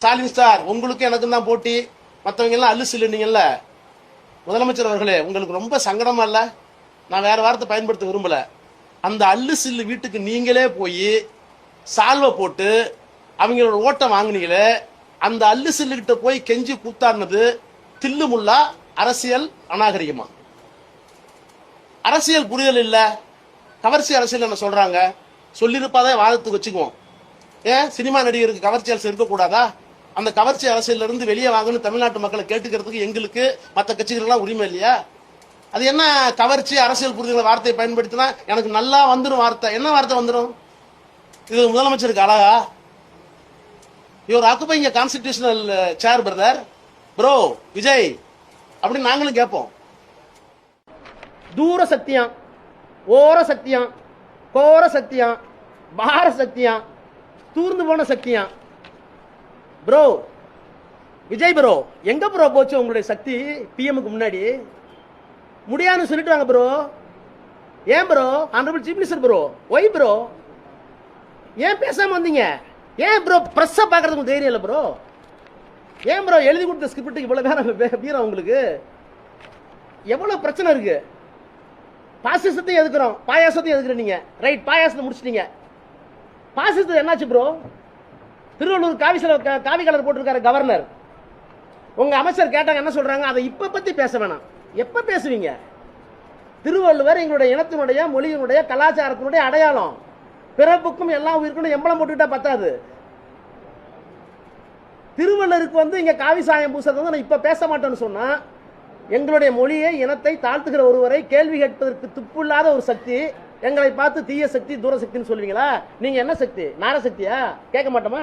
Stalin star உங்களுக்கு எனக்கு தான் போட்டி, மற்றவங்க எல்லாம் அல்லு சில்லுனீங்கல்ல. முதலமைச்சர் அவர்களே, உங்களுக்கு ரொம்ப சங்கடமா இல்ல? நான் வேற வார்த்தை பயன்படுத்த விரும்பல. அந்த அல்லு சில்லு வீட்டுக்கு நீங்களே போய் சால்வை போட்டு அவங்களோட ஓட்டம் வாங்கினீங்களே, அந்த அல்லு சில்லு கிட்ட போய் கெஞ்சி கூத்தாடினது தில்லு முல்லா அரசியல் அநாகரிகமா? அரசியல் புரிதல் இல்ல, கவர்ச்சி அரசியல் என்ன சொல்றாங்க? சொல்லிருப்பாதே வாதத்துக்கு வச்சுக்குவோம். ஏன் சினிமா நடிகருக்கு கவர்ச்சி அரசியல் இருக்கக்கூடாதா? அந்த கவர்ச்சி அரசியல இருந்து வெளியே வாங்கன்னு தமிழ்நாட்டு மக்களை கேட்டுக்கிறதுக்கு எங்களுக்கு மற்ற கட்சிகளுக்கெல்லாம் உரிமை இல்லையா? அது என்ன கவர்ச்சி அரசியல் புரிதல் வார்த்தையை பயன்படுத்தினா எனக்கு நல்லா வந்துடும் வார்த்தை? என்ன வார்த்தை வந்துடும்? இது முதலமைச்சருக்கு அழகா? இவர் ஆக்குபைங்க கான்ஸ்டிடியூஷனல் சேர் பிரதர் ப்ரோ விஜய் அப்படின்னு நாங்களும் கேட்போம். தூர சத்தியம், ஓர சத்தியம், கோர சத்தியம், பார சத்தியம், தூர்ந்து போன சத்தியம். ப்ரோ விஜய் ப்ரோ, எங்க ப்ரோ போச்சு உங்களுடைய சக்தி? பிஎம்க்கு முன்னாடி முடியாதுன்னு சொல்லிட்டு வாங்க ப்ரோ. ஏன் bro? Honourable chief minister bro, why bro ஏன் பேசாம வந்தீங்க? ஏன் ப்ரோ பிரஸ்ஸை பார்க்கறதுக்கு தைரியம் இல்லை ப்ரோ? ஏன் ப்ரோ எழுதி கொடுத்த ஸ்கிரிப்டுக்கு இவ்வளவு வீரம் உங்களுக்கு? எவ்வளவு பிரச்சனை இருக்கு? பாசிசத்தையும் எதுக்குறோம், பாயாசத்தையும் எதுக்குற நீங்க. ரைட், பாயாசத்தை முடிச்சிட்டீங்க. பாசிசத்தை என்னாச்சு ப்ரோ? திருவள்ளூர் காவி கலர் போட்டிருக்காரு கவர்னர். உங்க அமைச்சர் கேட்டாங்க, என்ன சொல்றாங்க? அதை இப்ப பத்தி பேச வேணாம். எப்ப பேசுவீங்க? திருவள்ளுவர் எங்களுடைய இனத்தினுடைய, மொழியினுடைய, கலாச்சாரத்தினுடைய அடையாளம். பிறப்புக்கும் எல்லா உயிருக்கும் எம்பளம் போட்டுக்கிட்டா பத்தாது. திருவள்ளுவருக்கு இங்க காவி சாயம் பூசறது நான் இப்ப பேச மாட்டேன்னு சொன்னா, எங்களுடைய மொழியை, இனத்தை தாழ்த்துகிற ஒருவரை கேள்வி கேட்பதற்கு துப்புள்ளாத ஒரு சக்தி எங்களை பார்த்து தீய சக்தி, தூர சக்தின்னு சொல்லுவீங்களா? நீங்க என்ன சக்தி? நார சக்தியா? கேட்க மாட்டோமா?